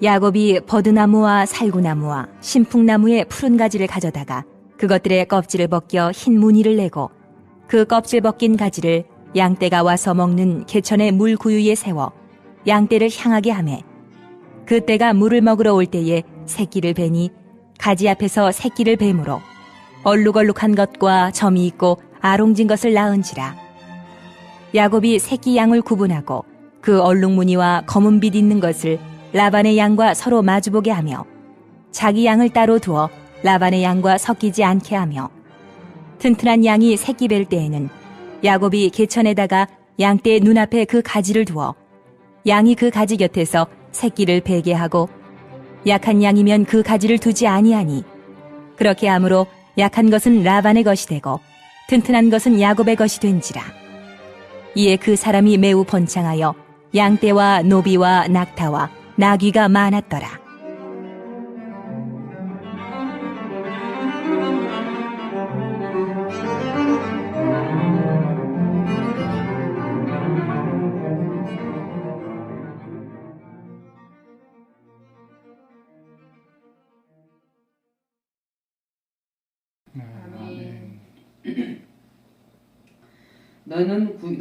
야곱이 버드나무와 살구나무와 신풍나무의 푸른 가지를 가져다가 그것들의 껍질을 벗겨 흰 무늬를 내고 그 껍질 벗긴 가지를 양떼가 와서 먹는 개천의 물 구유에 세워 양떼를 향하게 하매 그 떼가 물을 먹으러 올 때에 새끼를 베니 가지 앞에서 새끼를 뱀으로 얼룩얼룩한 것과 점이 있고 아롱진 것을 낳은지라. 야곱이 새끼 양을 구분하고 그 얼룩무늬와 검은 빛 있는 것을 라반의 양과 서로 마주보게 하며 자기 양을 따로 두어 라반의 양과 섞이지 않게 하며 튼튼한 양이 새끼 뵐 때에는 야곱이 개천에다가 양떼의 눈앞에 그 가지를 두어 양이 그 가지 곁에서 새끼를 베게 하고 약한 양이면 그 가지를 두지 아니하니 그렇게 함으로 약한 것은 라반의 것이 되고 튼튼한 것은 야곱의 것이 된지라. 이에 그 사람이 매우 번창하여 양떼와 노비와 낙타와 나귀가 많았더라.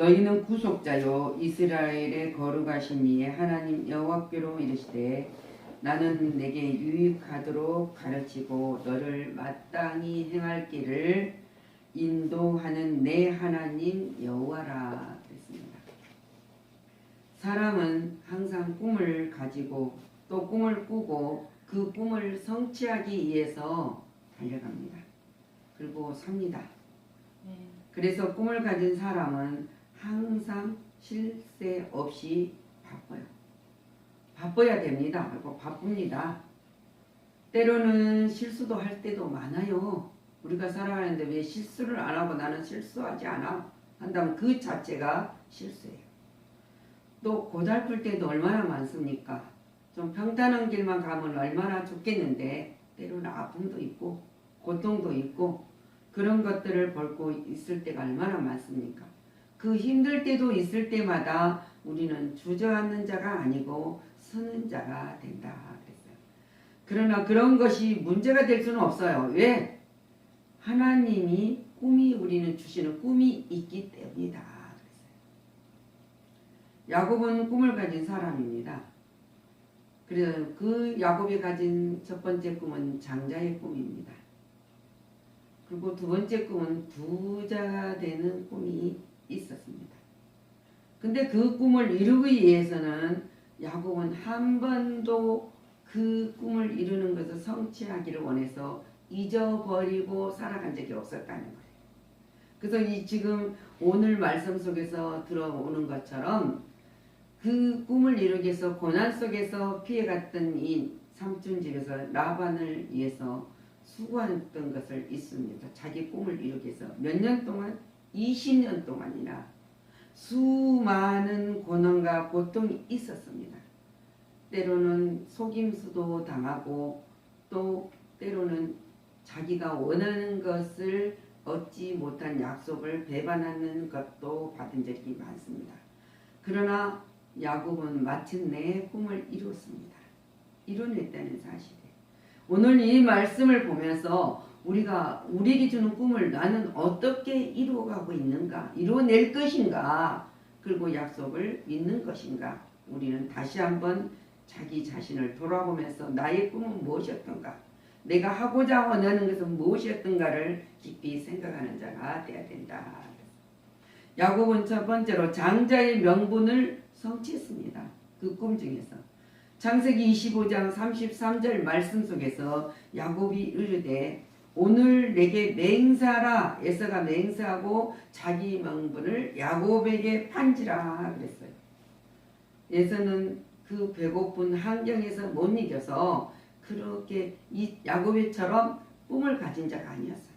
너희는 구속자요 이스라엘의 거룩하신 이의 하나님 여호와께로 이르시되 나는 내게 유익하도록 가르치고 너를 마땅히 행할 길을 인도하는 내 하나님 여호와라 그랬습니다. 사람은 항상 꿈을 가지고 또 꿈을 꾸고 그 꿈을 성취하기 위해서 달려갑니다. 그리고 삽니다. 그래서 꿈을 가진 사람은 항상 쉴 새 없이 바빠요. 바빠야 됩니다. 그리고 바쁩니다. 때로는 실수도 할 때도 많아요. 우리가 살아가는데 왜 실수를 안 하고 나는 실수하지 않아? 한다면 그 자체가 실수예요. 또 고달플 때도 얼마나 많습니까? 좀 평탄한 길만 가면 얼마나 좋겠는데 때로는 아픔도 있고 고통도 있고 그런 것들을 벌고 있을 때가 얼마나 많습니까? 그 힘들 때도 있을 때마다 우리는 주저앉는 자가 아니고 서는 자가 된다 그랬어요. 그러나 그런 것이 문제가 될 수는 없어요. 왜? 하나님이 우리는 주시는 꿈이 있기 때문이다 그랬어요. 야곱은 꿈을 가진 사람입니다. 그래서 그 야곱이 가진 첫 번째 꿈은 장자의 꿈입니다. 그리고 두 번째 꿈은 부자가 되는 꿈이 있었습니다. 근데 그 꿈을 이루기 위해서는 야곱은 한 번도 그 꿈을 이루는 것을 성취하기를 원해서 잊어버리고 살아간 적이 없었다는 거예요. 그래서 지금 오늘 말씀 속에서 들어오는 것처럼 그 꿈을 이루기 위해서 고난 속에서 피해갔던 이 삼촌 집에서 라반을 위해서 수고했던 것을 있습니다. 자기 꿈을 이루기 위해서 몇 년 동안 20년 동안이나 수많은 고난과 고통이 있었습니다. 때로는 속임수도 당하고 또 때로는 자기가 원하는 것을 얻지 못한 약속을 배반하는 것도 받은 적이 많습니다. 그러나 야곱은 마침내 꿈을 이루었습니다. 이뤄냈다는 사실이에요. 오늘 이 말씀을 보면서 우리가 우리에게 주는 꿈을 나는 어떻게 이루어가고 있는가, 이루어낼 것인가, 그리고 약속을 믿는 것인가, 우리는 다시 한번 자기 자신을 돌아보면서 나의 꿈은 무엇이었던가, 내가 하고자 원하는 것은 무엇이었던가를 깊이 생각하는 자가 되어야 된다. 야곱은 첫 번째로 장자의 명분을 성취했습니다. 그 꿈 중에서. 창세기 25장 33절 말씀 속에서 야곱이 이르되 오늘 내게 맹세하라. 에서가 맹세하고 자기 명분을 야곱에게 판지라 그랬어요. 에서는 그 배고픈 환경에서 못 이겨서 그렇게 이 야곱처럼 꿈을 가진 자가 아니었어요.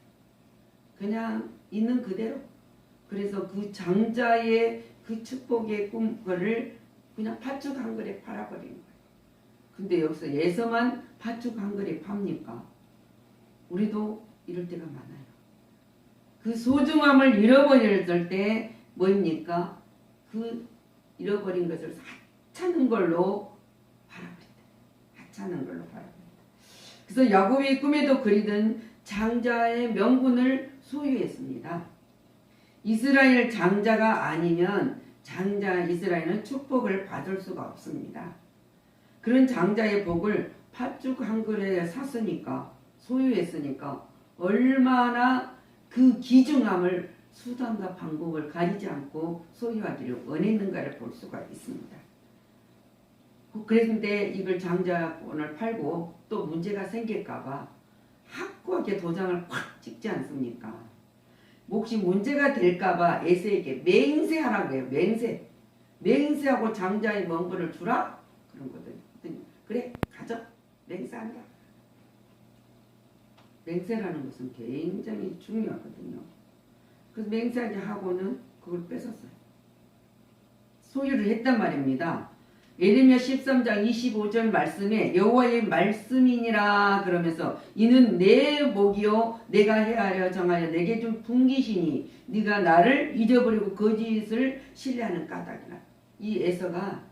그냥 있는 그대로. 그래서 그 장자의 그 축복의 꿈을 그냥 팥죽 한 그릇 팔아버린 거예요. 근데 여기서 에서만 팥죽 한 그릇 팝니까? 우리도 이럴 때가 많아요. 그 소중함을 잃어버릴 때 뭐입니까? 그 잃어버린 것을 하찮은 걸로 팔아버린다. 차는 걸로 바랍니다. 그래서 야곱이 꿈에도 그리던 장자의 명분을 소유했습니다. 이스라엘 장자가 아니면 장자 이스라엘은 축복을 받을 수가 없습니다. 그런 장자의 복을 팥죽 한 그릇에 샀으니까 소유했으니까 얼마나 그 귀중함을 수단과 방법을 가리지 않고 소유하기를 원했는가를 볼 수가 있습니다. 그런데 이걸 장자권을 팔고 또 문제가 생길까봐 확고하게 도장을 확 찍지 않습니까? 혹시 문제가 될까봐 에서에게 맹세하라고 해요. 맹세하고 장자의 명분을 주라? 그런 거거든요. 그래 가져. 맹세한다. 맹세라는 것은 굉장히 중요하거든요. 그래서 맹세하게 하고는 그걸 뺏었어요. 소유를 했단 말입니다. 예레미야 13장 25절 말씀에 여호와의 말씀이니라 그러면서 이는 내 목이요 내가 헤아려 정하여 내게 준 분깃이니 네가 나를 잊어버리고 거짓을 신뢰하는 까닭이라. 이 에서가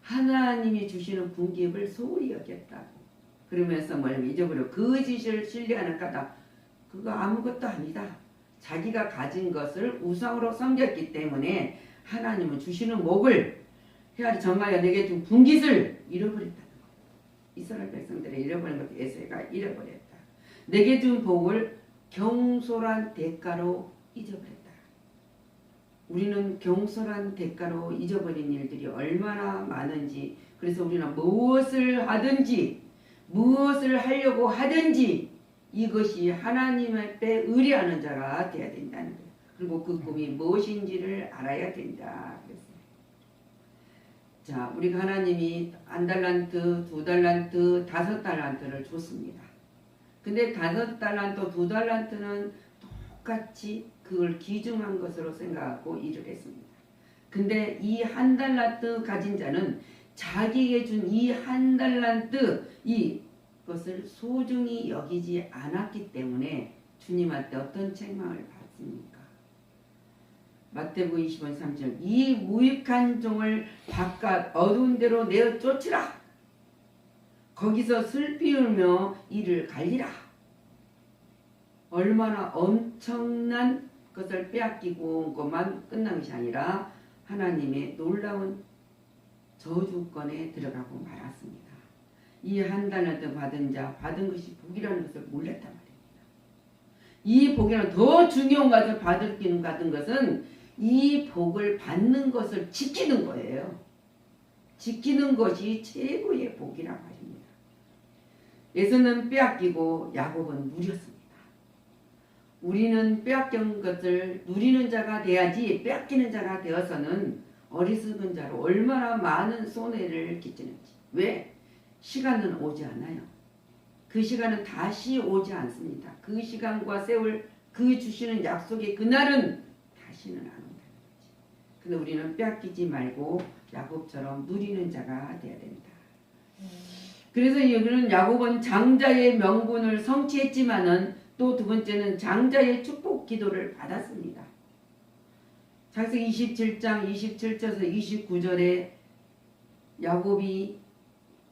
하나님이 주시는 분깃을 소홀히 여겼다고 그러면서 뭐냐면 잊어버리고 거짓을 신뢰하는 까닭. 그거 아무것도 아니다. 자기가 가진 것을 우상으로 섬겼기 때문에 하나님은 주시는 목을 헤아려 정하여 내게 준 분깃을 잃어버렸다는 거예요. 이스라엘 백성들이 잃어버린 것도 에서가 잃어버렸다. 내게 준 복을 경솔한 대가로 잊어버렸다. 우리는 경솔한 대가로 잊어버린 일들이 얼마나 많은지, 그래서 우리는 무엇을 하든지 무엇을 하려고 하든지 이것이 하나님 앞에 의뢰하는 자가 되어야 된다는 거예요. 그리고 그 꿈이 무엇인지를 알아야 된다 그랬어요. 자, 우리가 하나님이 1달란트, 2달란트, 5달란트를 줬습니다. 근데 5달란트, 2달란트는 똑같이 그걸 귀중한 것으로 생각하고 일을 했습니다. 근데 이 1달란트 가진 자는 자기에게 준 이 1달란트 이것을 소중히 여기지 않았기 때문에 주님한테 어떤 책망을 받습니까? 마태복음 20장 3절 이 무익한 종을 바깥 어두운 데로 내어 쫓으라. 거기서 슬피 울며 이를 갈리라. 얼마나 엄청난 것을 빼앗기고 온 것만 끝난 것이 아니라 하나님의 놀라운 저주권에 들어가고 말았습니다. 이 1달란트 받은 자 받은 것이 복이라는 것을 몰랐단 말입니다. 이 복이라는 더 중요한 것을 받은 것은 이 복을 받는 것을 지키는 거예요. 지키는 것이 최고의 복이란 말입니다. 에서는 빼앗기고 야곱은 누렸습니다. 우리는 빼앗긴 것을 누리는 자가 돼야지 빼앗기는 자가 되어서는 어리석은 자로 얼마나 많은 손해를 끼치는지. 왜? 시간은 오지 않아요. 그 시간은 다시 오지 않습니다. 그 시간과 세월 그 주시는 약속의 그날은 다시는 안 온다는 거지. 근데 우리는 빼앗기지 말고 야곱처럼 누리는 자가 되어야 된다. 그래서 여기는 야곱은 장자의 명분을 성취했지만은 또 두 번째는 장자의 축복 기도를 받았습니다. 창세기 27장 27절에서 29절에 야곱이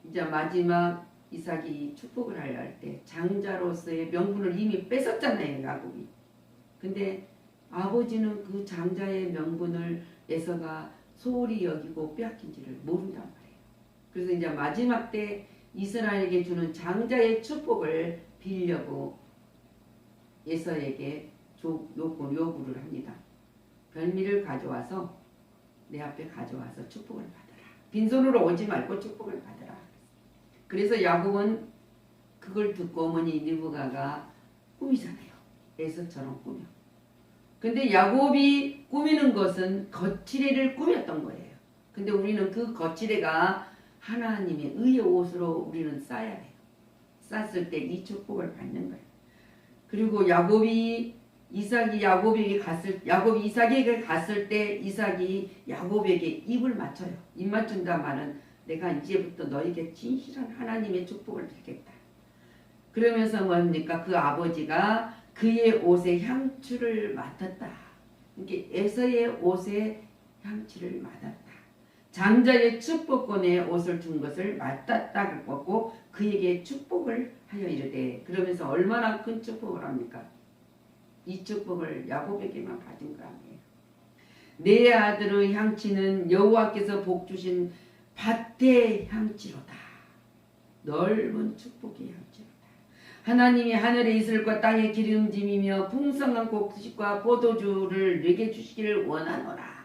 이제 마지막 이삭이 축복을 할 때 장자로서의 명분을 이미 뺏었잖아요, 야곱이. 근데 아버지는 그 장자의 명분을 에서가 소홀히 여기고 빼앗긴지를 모른단 말이에요. 그래서 이제 마지막 때 이스라엘에게 주는 장자의 축복을 빌려고 에서에게 요구를 합니다. 별미를 가져와서 내 앞에 가져와서 축복을 받아라. 빈손으로 오지 말고 축복을 받아라. 그래서 야곱은 그걸 듣고 어머니 리브가가 꾸미잖아요. 에서처럼 꾸며. 근데 야곱이 꾸미는 것은 거칠애를 꾸몄던 거예요. 근데 우리는 그 거칠애가 하나님의 의의 옷으로 우리는 싸야 돼요. 쌌을 때 이 축복을 받는 거예요. 그리고 야곱이 이삭에게 갔을 때 이삭이 야곱에게 입을 맞춰요. 입 맞춘다 말은 내가 이제부터 너에게 진실한 하나님의 축복을 드리겠다. 그러면서 뭡니까? 그 아버지가 그의 옷에 향추를 맡았다. 이게 에서의 옷에 향추를 맡았다. 장자의 축복권에 옷을 준 것을 맞닿다 걷고 그에게 축복을 하여 이르되 그러면서 얼마나 큰 축복을 합니까? 이 축복을 야곱에게만 받은 거 아니에요. 내 아들의 향치는 여호와께서 복 주신 밭의 향치로다. 넓은 축복의 향치로다. 하나님이 하늘의 이슬과 땅의 기름짐이며 풍성한 곡식과 포도주를 내게 주시기를 원하노라.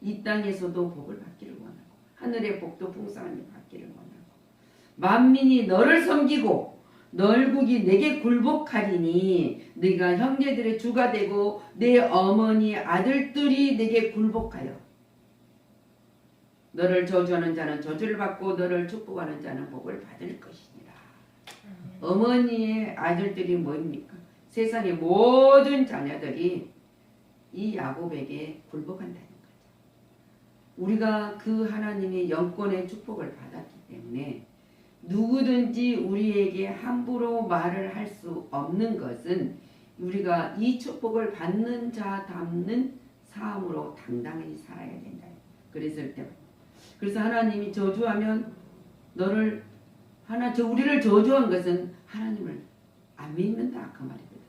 이 땅에서도 복을 받기를 원하고 하늘의 복도 풍성하게 받기를 원하고 만민이 너를 섬기고 널국이 내게 굴복하리니 네가 형제들의 주가 되고 내 어머니 아들들이 내게 굴복하여 너를 저주하는 자는 저주를 받고 너를 축복하는 자는 복을 받을 것이니라. 어머니의 아들들이 뭐입니까? 세상의 모든 자녀들이 이 야곱에게 굴복한다는 거죠. 우리가 그 하나님의 영권의 축복을 받았기 때문에 누구든지 우리에게 함부로 말을 할 수 없는 것은 우리가 이 축복을 받는 자답는 삶으로 당당히 살아야 된다. 그래서 하나님이 저주하면 우리를 저주한 것은 하나님을 안 믿는다 그 말이거든요.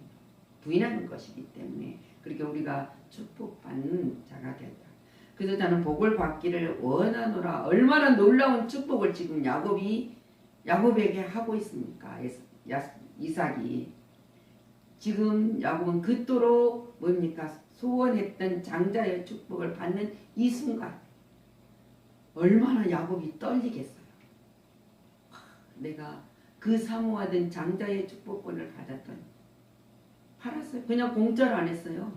부인하는 것이기 때문에 그렇게 우리가 축복받는 자가 된다. 그래서 나는 복을 받기를 원하노라. 얼마나 놀라운 축복을 지금 야곱에게 하고 있습니까? 이삭이. 지금 야곱은 그토록 뭡니까? 소원했던 장자의 축복을 받는 이 순간 얼마나 야곱이 떨리겠어요. 내가 그 사모하던 장자의 축복권을 받았더니 팔았어요. 그냥 공짜로 안 했어요.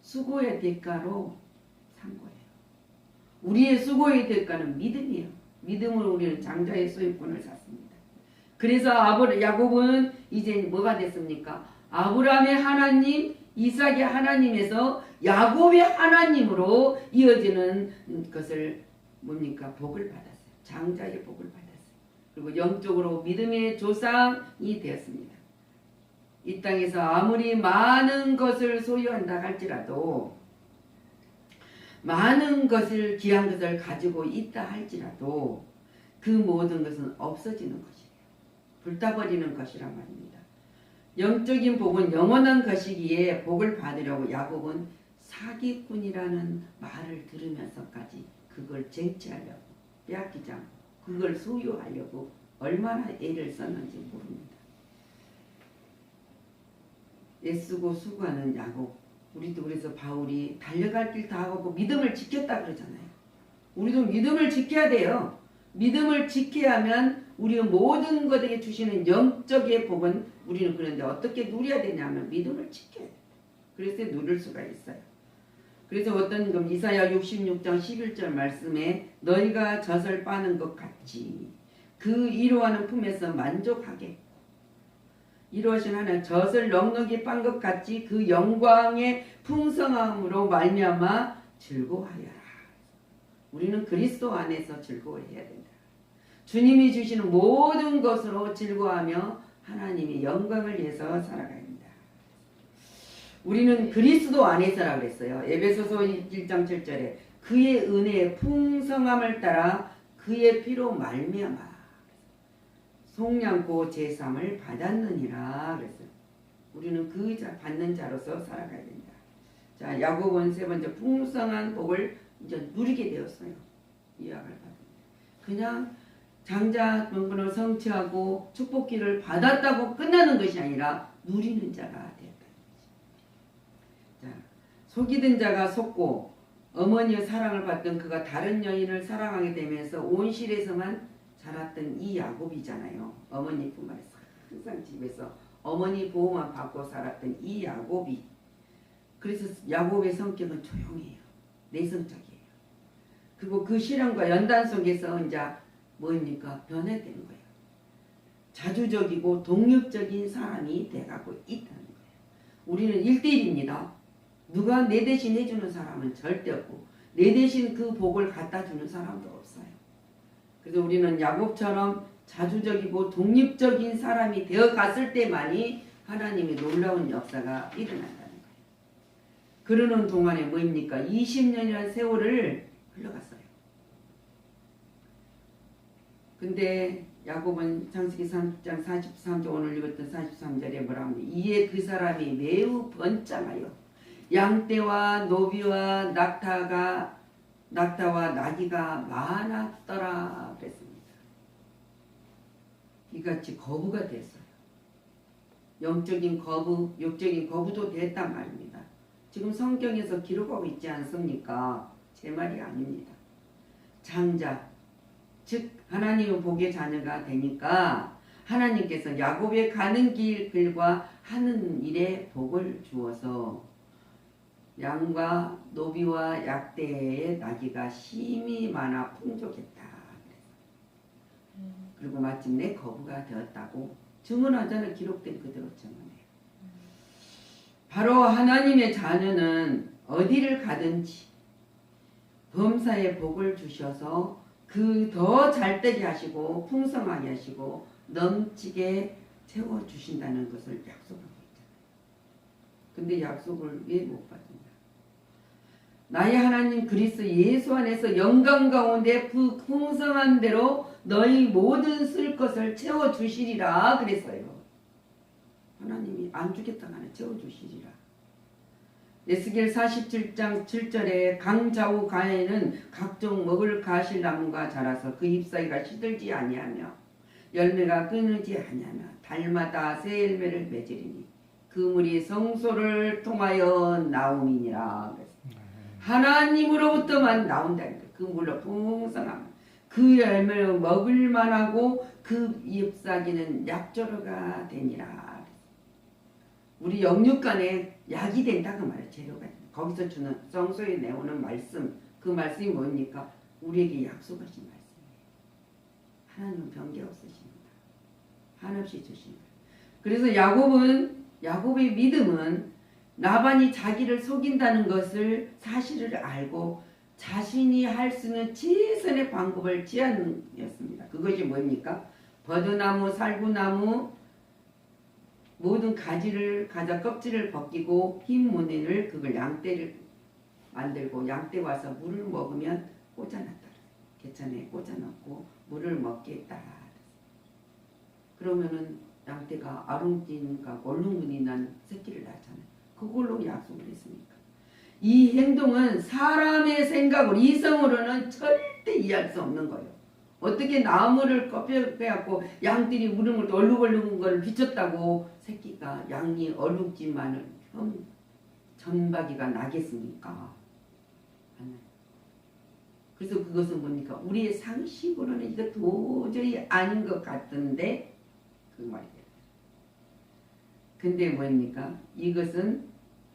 수고의 대가로 산 거예요. 우리의 수고의 대가는 믿음이에요. 믿음으로 우리는 장자의 소유권을 샀습니다. 그래서 야곱은 이제 뭐가 됐습니까? 아브라함의 하나님, 이삭의 하나님에서 야곱의 하나님으로 이어지는 것을 뭡니까? 복을 받았어요. 장자의 복을 받았어요. 그리고 영적으로 믿음의 조상이 되었습니다. 이 땅에서 아무리 많은 것을 소유한다 할지라도 많은 것을 귀한 것을 가지고 있다 할지라도 그 모든 것은 없어지는 것이에요. 불타버리는 것이란 말입니다. 영적인 복은 영원한 것이기에 복을 받으려고 야곱은 사기꾼이라는 말을 들으면서까지 그걸 쟁취하려고 빼앗기지 않고 그걸 소유하려고 얼마나 애를 썼는지 모릅니다. 애쓰고 수고하는 야곱. 우리도 그래서 바울이 달려갈 길 다 하고 믿음을 지켰다 그러잖아요. 우리도 믿음을 지켜야 돼요. 믿음을 지켜야 하면 우리의 모든 것에게 주시는 영적의 복은 우리는 그런데 어떻게 누려야 되냐면 믿음을 지켜야 돼요. 그래서 누릴 수가 있어요. 그래서 어떤 이사야 66장 11절 말씀에 너희가 젖을 빠는 것 같이 그 이루하는 품에서 만족하게 이루어진 하나님 젖을 넉넉히 빤 것 같이 그 영광의 풍성함으로 말미암아 즐거워하여라. 우리는 그리스도 안에서 즐거워해야 된다. 주님이 주시는 모든 것으로 즐거워하며 하나님의 영광을 위해서 살아가야 된다. 우리는 그리스도 안에서라고 그랬어요. 에베소서 1장 7절에 그의 은혜의 풍성함을 따라 그의 피로 말미암아 속량고 제3을 받았느니라 그랬어요. 우리는 그 받는 자로서 살아가야 된다. 자, 야곱은 세 번째 풍성한 복을 이제 누리게 되었어요. 이약을 받은. 그냥 장자 명분을 성취하고 축복기를 받았다고 끝나는 것이 아니라 누리는 자가 되었다. 자, 속이던 자가 속고 어머니의 사랑을 받던 그가 다른 여인을 사랑하게 되면서 온실에서만 자랐던 이 야곱이잖아요. 어머니뿐만 아니라 항상 집에서 어머니 보호만 받고 살았던 이 야곱이. 그래서 야곱의 성격은 조용해요. 내성적이에요. 그리고 그 실험과 연단 속에서 이제 뭐입니까? 변해되는 거예요. 자주적이고 독립적인 사람이 돼가고 있다는 거예요. 우리는 1대1입니다. 누가 내 대신 해주는 사람은 절대 없고 내 대신 그 복을 갖다 주는 사람도 없어요. 그래서 우리는 야곱처럼 자주적이고 독립적인 사람이 되어갔을 때만이 하나님의 놀라운 역사가 일어난다는 거예요. 그러는 동안에 뭐입니까? 20년이라는 세월을 흘러갔어요. 근데 야곱은 창세기 3장 43절 오늘 읽었던 43절에 뭐라 하면 이에 그 사람이 매우 번창하여 양떼와 노비와 낙타와 나귀가 많았더라 그랬습니다. 이같이 거부가 됐어요. 영적인 거부, 육적인 거부도 됐단 말입니다. 지금 성경에서 기록하고 있지 않습니까? 제 말이 아닙니다. 장자, 즉 하나님의 복의 자녀가 되니까 하나님께서 야곱의 가는 길과 하는 일에 복을 주어서 양과 노비와 약대의 나귀가 심히 많아 풍족했다. 그리고 마침내 거부가 되었다고 증언하자는 기록된 그대로 증언해요. 바로 하나님의 자녀는 어디를 가든지 범사에 복을 주셔서 그 더 잘되게 하시고 풍성하게 하시고 넘치게 채워주신다는 것을 약속하고 있잖아요. 근데 약속을 왜 못 받느냐? 나의 하나님 그리스도 예수 안에서 영광 가운데 풍성한 대로 너희 모든 쓸 것을 채워주시리라 그랬어요. 하나님이 안 주겠다고 하는 채워주시리라. 에스겔 47장 7절에 강좌우 가에는 각종 먹을 가실나무가 자라서 그 잎사귀가 시들지 아니하며 열매가 끊이지 아니하며 달마다 새 열매를 맺으리니 그 물이 성소를 통하여 나옴이니라. 하나님으로부터만 나온다니까. 그 물로 풍성함. 그 열매를 먹을 만하고 그 잎사귀는 약조로가 되니라. 우리 영육간에 약이 된다 그 말이에요. 재료가. 거기서 주는 성소에 내오는 말씀. 그 말씀이 뭡니까? 우리에게 약속하신 말씀이에요. 하나님은 변개 없으십니다. 한없이 주십니다. 그래서 야곱의 믿음은 라반이 자기를 속인다는 것을 사실을 알고 자신이 할 수 있는 최선의 방법을 제안이었습니다. 그것이 뭡니까? 버드나무, 살구나무 모든 가지를 가져 껍질을 벗기고 흰 모내를 그걸 양떼를 만들고 양떼 와서 물을 먹으면 꽂아놨다. 개천에 꽂아놓고 물을 먹겠다. 그러면은 양떼가 아름진과 얼룩무늬 난 새끼를 낳잖아요. 그걸로 약속을 했으니까. 이 행동은 사람의 생각으로 이성으로는 절대 이해할 수 없는 거예요. 어떻게 나무를 꺾여갖고 양들이 우릉을 얼룩얼룩한 걸 비쳤다고 새끼가 양이 얼룩지만은 전박이가 나겠습니까? 그래서 그것은 뭡니까? 우리의 상식으로는 이거 도저히 아닌 것 같은데 그 말이에요. 근데 뭡니까? 이것은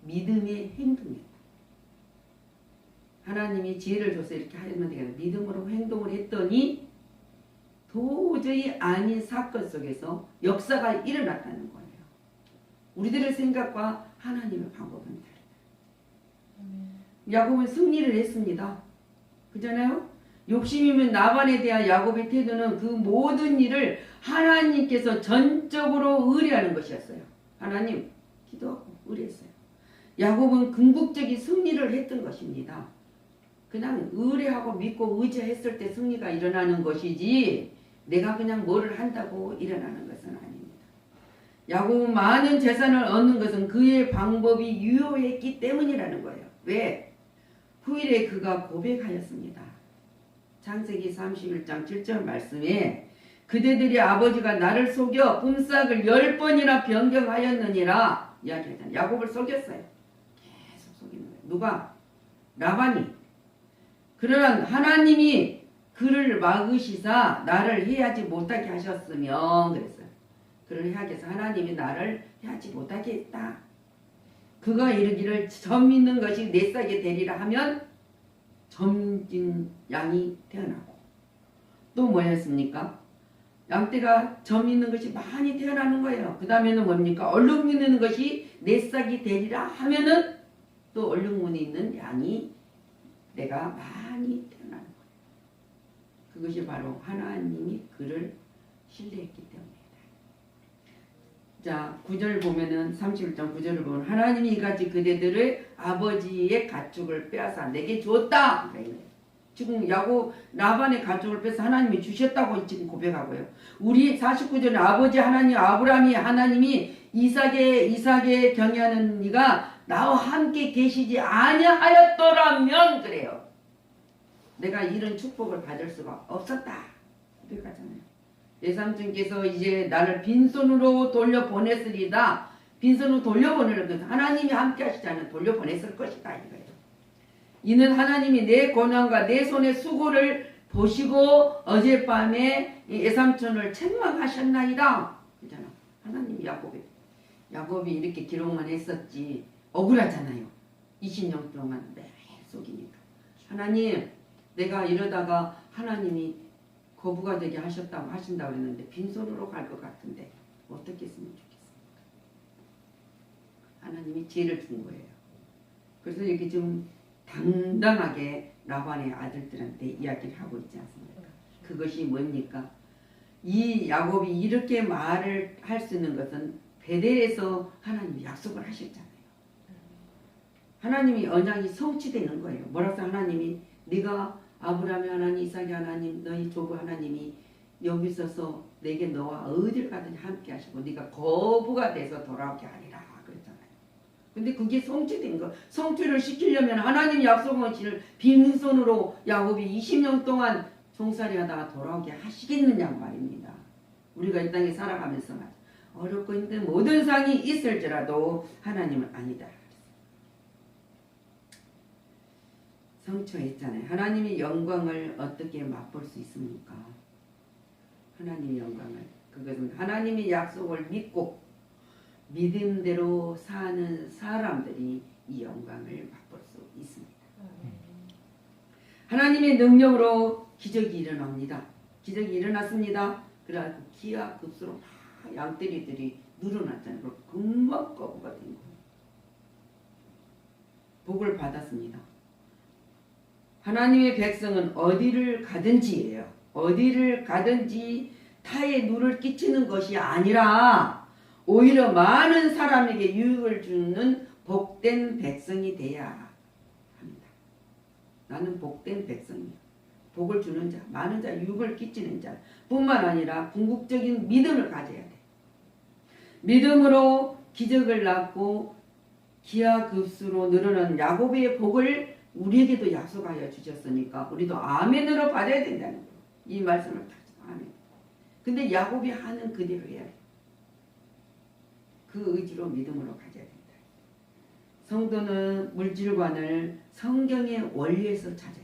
믿음의 행동이에요. 하나님이 지혜를 줘서 이렇게 하면 되겠다. 믿음으로 행동을 했더니 도저히 아닌 사건 속에서 역사가 일어났다는 거예요. 우리들의 생각과 하나님의 방법은 다르다. 야곱은 승리를 했습니다. 그잖아요? 욕심이면 나반에 대한 야곱의 태도는 그 모든 일을 하나님께서 전적으로 의뢰하는 것이었어요. 하나님 기도하고 의뢰했어요. 야곱은 궁극적인 승리를 했던 것입니다. 그냥 의뢰하고 믿고 의지했을 때 승리가 일어나는 것이지 내가 그냥 뭐를 한다고 일어나는 것은 아닙니다. 야곱은 많은 재산을 얻는 것은 그의 방법이 유효했기 때문이라는 거예요. 왜? 후일에 그가 고백하였습니다. 창세기 31장 7절 말씀에 그대들의 아버지가 나를 속여 품삯을 10번이나 변경하였느니라 이야기하잖아요. 야곱을 속였어요. 계속 속이는 거예요. 누가? 라반이. 그러나 하나님이 그를 막으시사 나를 해하지 못하게 하셨으면 그랬어요. 그를 해하게 해서 하나님이 나를 해하지 못하게 했다. 그가 이르기를 점 있는 것이 내 싹에 되리라 하면 점진 양이 태어나고 또 뭐였습니까? 양떼가 점 있는 것이 많이 태어나는 거예요. 그 다음에는 뭡니까? 얼룩 있는 것이 내 싹이 되리라 하면은 또 얼룩무늬 있는 양이 내가 많이 태어나는 거예요. 그것이 바로 하나님이 그를 신뢰했기 때문이다. 자, 9절 보면은 31장 9절을 보면 하나님이 이같이 그대들의 아버지의 가축을 빼앗아 내게 주었다. 지금 라반의 가족을 뺏어 하나님이 주셨다고 지금 고백하고요. 우리 49절에 아버지 하나님 아브라함이 하나님이 이삭에 경외하는 네가 나와 함께 계시지 아니하였더라면 그래요. 내가 이런 축복을 받을 수가 없었다. 고백하잖아요. 예삼촌께서 이제 나를 빈손으로 돌려보냈으리다. 빈손으로 돌려보내는 것은 하나님이 함께 하시지 않으면 돌려보냈을 것이다. 이거예요. 이는 하나님이 내 고난과 내 손의 수고를 보시고 어젯밤에 예삼촌을 책망하셨나이다. 그잖아. 하나님이 야곱이 이렇게 기록만 했었지 억울하잖아요. 20년 동안 매 속이니까. 하나님 내가 이러다가 하나님이 거부가 되게 하신다고 그랬는데 빈손으로 갈 것 같은데 어떻게 했으면 좋겠습니까? 하나님이 지혜를 준 거예요. 그래서 이렇게 좀 당당하게 라반의 아들들한테 이야기를 하고 있지 않습니까? 그것이 뭡니까? 이 야곱이 이렇게 말을 할 수 있는 것은 베델에서 하나님이 약속을 하셨잖아요. 하나님이 언약이 성취되는 거예요. 뭐라서 하나님이 네가 아브라함의 하나님, 이삭의 하나님, 너희 조부 하나님이 여기 있어서 내게 너와 어딜 가든지 함께 하시고 네가 거부가 돼서 돌아오게 하리라 그랬잖아요. 근데 그게 성취된 거. 성취를 시키려면 하나님 약속하시를 빈손으로 야곱이 20년 동안 종살이 하다가 돌아오게 하시겠느냐고 말입니다. 우리가 이 땅에 살아가면서 어렵고 힘든 모든 상이 있을지라도 하나님은 아니다. 성취했잖아요. 하나님의 영광을 어떻게 맛볼 수 있습니까? 하나님의 영광을. 그것은 하나님의 약속을 믿고 믿음대로 사는 사람들이 이 영광을 맛볼 수 있습니다. 하나님의 능력으로 기적이 일어납니다. 기적이 일어났습니다. 그래가지고 기하급수로 막 양떼리들이 늘어났잖아요. 금방 거부가 된 거예요. 복을 받았습니다. 하나님의 백성은 어디를 가든지예요. 어디를 가든지 타의 누를 끼치는 것이 아니라 오히려 많은 사람에게 유익을 주는 복된 백성이 돼야 합니다. 나는 복된 백성이야. 복을 주는 자, 많은 자, 유익을 끼치는 자 뿐만 아니라 궁극적인 믿음을 가져야 돼. 믿음으로 기적을 낳고 기하급수로 늘어난 야곱의 복을 우리에게도 약속하여 주셨으니까 우리도 아멘으로 받아야 된다는 거예요. 이 말씀을 다 아멘. 근데 야곱이 하는 그대로 해야 돼. 그 의지로 믿음으로 가져야 된다. 성도는 물질관을 성경의 원리에서 찾아야 돼.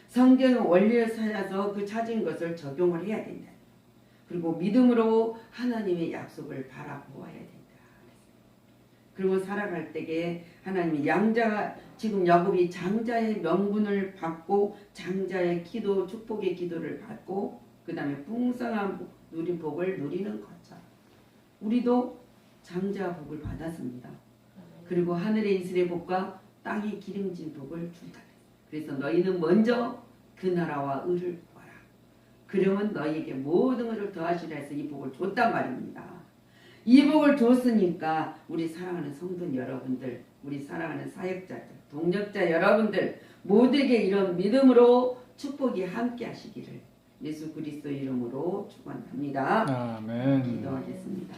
성경의 원리에서 찾아서 그 찾은 것을 적용을 해야 된다. 그리고 믿음으로 하나님의 약속을 바라보아야 된다. 그리고 살아갈 때에 하나님이 지금 야곱이 장자의 명분을 받고 장자의 기도, 축복의 기도를 받고 그 다음에 풍성한 누린 복을 누리는 것처럼 우리도 장자 복을 받았습니다. 그리고 하늘의 이슬의 복과 땅의 기름진 복을 준다. 그래서 너희는 먼저 그 나라와 의를 구하라. 그러면 너희에게 모든 것을 더하시라 해서 이 복을 줬단 말입니다. 이 복을 줬으니까 우리 사랑하는 성도 여러분들, 우리 사랑하는 사역자들, 동력자 여러분들 모두에게 이런 믿음으로 축복이 함께 하시기를 예수 그리스도 이름으로 축원합니다. 아멘. 기도하겠습니다.